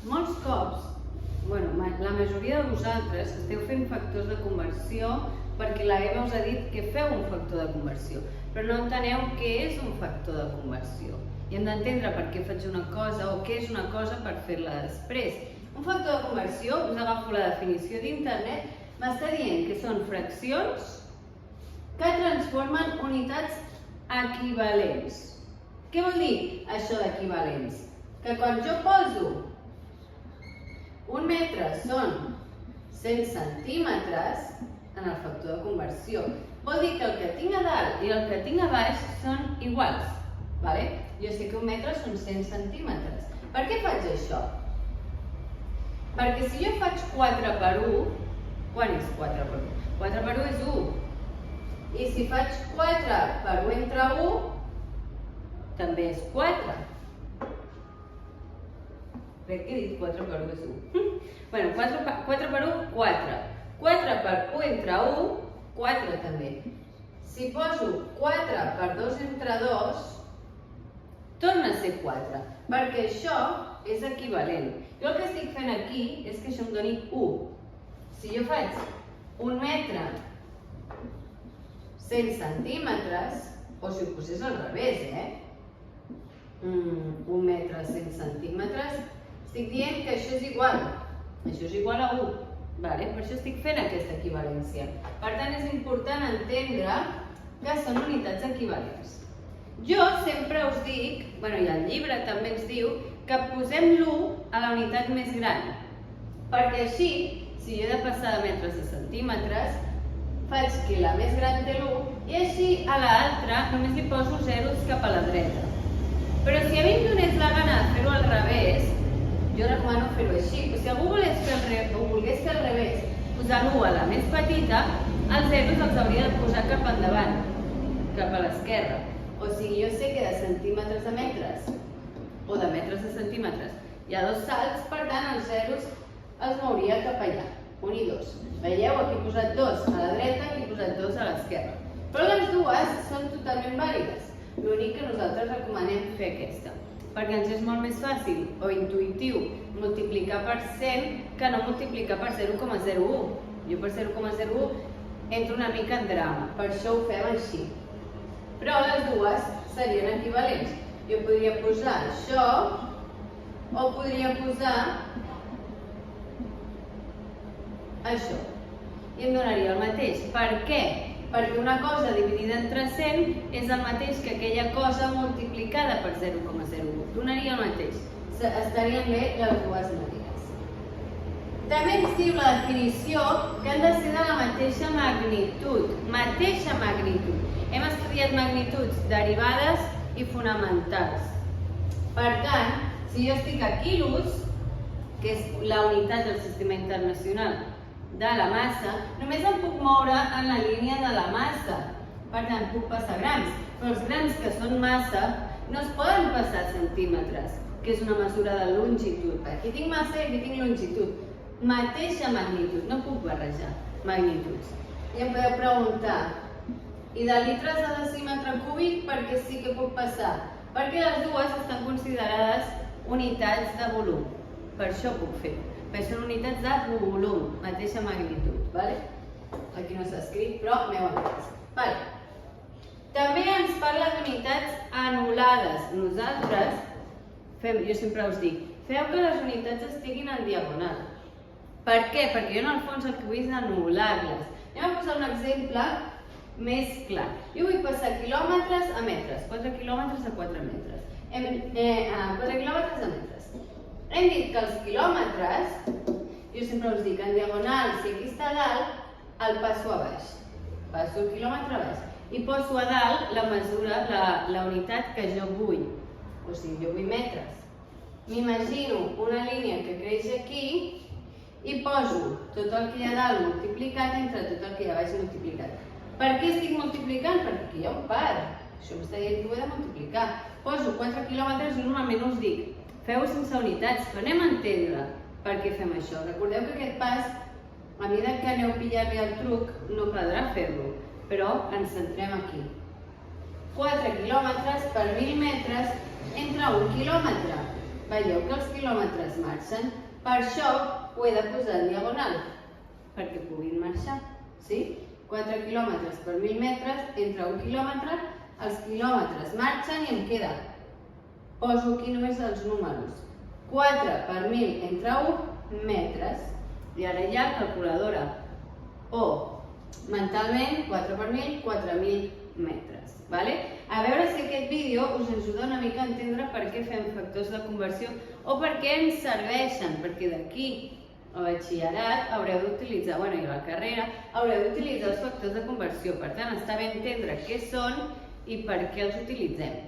molts cops, la majoria de vosaltres esteu fent factors de conversió perquè la Eva us ha dit que feu un factor de conversió, però no enteneu què és un factor de conversió. I hem d'entendre per què faig una cosa o què és una cosa per fer-la després. Un factor de conversió, us agafo la definició d'internet, m'està dient que són fraccions que transformen unitats equivalents. Què vol dir això d'equivalents? Que quan jo poso un metre són 100 centímetres en el factor de conversió. Vol dir que el que tinc a dalt i el que tinc a baix són iguals. Jo sé que un metre són 100 centímetres. Per què faig això? Perquè si jo faig 4 per 1, quan és 4 per 1? 4 per 1 és 1. I si faig 4 per 1 entre 1, també és 4. Crec que he dit 4 per 1 és 1. 4 per 1, 4. 4 per 1 entre 1, 4 també. Si poso 4 per 2 entre 2, torna a ser 4, perquè això és equivalent. Jo el que estic fent aquí és que això em doni 1. Si jo faig un metre 100 centímetres, o si ho posés al revés, un metre 100 centímetres, estic dient que això és igual. Això és igual a 1. Per això estic fent aquesta equivalència. Per tant, és important entendre que són unitats equivalents. Jo sempre us dic, i el llibre també ens diu, que posem l'1 a la unitat més gran. Perquè així, si jo he de passar de metres a centímetres, faig que la més gran té l'1 i així a l'altra només li poso zeros cap a la dreta. Però si a mi em donés la gana de fer-ho al revés, jo recomano fer-ho així. Si algú volgués fer al revés, posar l'1 a la més petita, els zeros els hauria de posar cap endavant, cap a l'esquerra. O sigui, jo sé que de centímetres a metres, o de metres a centímetres, hi ha 2 salts, per tant, els zeros els mouria cap allà, 1 i 2. Veieu? Aquí he posat 2 a la dreta, aquí he posat 2 a l'esquerra. Però les dues són totalment vàlides. L'únic que nosaltres recomanem fer aquesta, perquè ens és molt més fàcil o intuïtiu multiplicar per 100 que no multiplicar per 0,01. Jo per 0,01 entro una mica en drama, per això ho fem així. Però les dues serien equivalents. Jo podria posar això o podria posar això. I em donaria el mateix. Per què? Perquè una cosa dividida entre 100 és el mateix que aquella cosa multiplicada per 0,01. Donaria el mateix. Estarien bé les dues maneres. També ens diu la definició que han de ser de la mateixa magnitud. Mateixa magnitud. Hem estudiat magnituds derivades i fonamentals. Per tant, si jo estic a quilos, que és la unitat del sistema internacional de la massa, només em puc moure en la línia de la massa. Per tant, puc passar grams. Però els grams que són massa no es poden passar a centímetres, que és una mesura de longitud. Aquí tinc massa i aquí tinc longitud. Mateixa magnitud, no puc barrejar magnituds. I em podeu preguntar, i de litres a decímetre cúbic per què sí que puc passar? Perquè les dues estan considerades unitats de volum. Per això puc fer-ho. Perquè són unitats de volum, mateixa magnitud. Aquí no s'ha escrit, però m'heu entès. També ens parla d'unitats anul·lades. Nosaltres, jo sempre us dic, feu que les unitats estiguin en diagonal. Per què? Perquè jo en el fons el que vull és anul·lar-les. Anem a posar un exemple més clar. Jo vull passar quilòmetres a metres, 4 quilòmetres a 4 metres. 4 quilòmetres a metres. Hem dit que els quilòmetres, jo sempre us dic, en diagonal, si aquí està a dalt, el passo a baix. Passo el quilòmetre a baix. I poso a dalt la mesura, la unitat que jo vull. O sigui, jo vull metres. M'imagino una línia que creix aquí i poso tot el que hi ha a dalt multiplicat entre tot el que hi ha a baix multiplicat. Per què estic multiplicant? Perquè aquí hi ha un par. Això m'està dient que ho he de multiplicar. Poso 4 quilòmetres i normalment us dic, feu sense unitats, però anem a entendre per què fem això. Recordeu que aquest pas, a mesura que aneu pillant bé el truc, no caldrà fer-lo, però ens centrem aquí. 4 quilòmetres per 1.000 metres entre 1 quilòmetre. veieu que els quilòmetres marxen. Per això ho he de posar en diagonal, perquè puguin marxar. 4 quilòmetres per 1.000 metres, entre 1 quilòmetre, els quilòmetres marxen i em queda. Poso aquí només els números. 4 per 1.000 entre 1 metres. I ara ja calculadora. O mentalment, 4 per 1.000, 4.000 metres. A veure si aquest vídeo us ajuda una mica a entendre per què fem factors de conversió o per què ens serveixen, perquè d'aquí al batxillerat haureu d'utilitzar, i a la carrera, haureu d'utilitzar els factors de conversió. Per tant, està bé entendre què són i per què els utilitzem.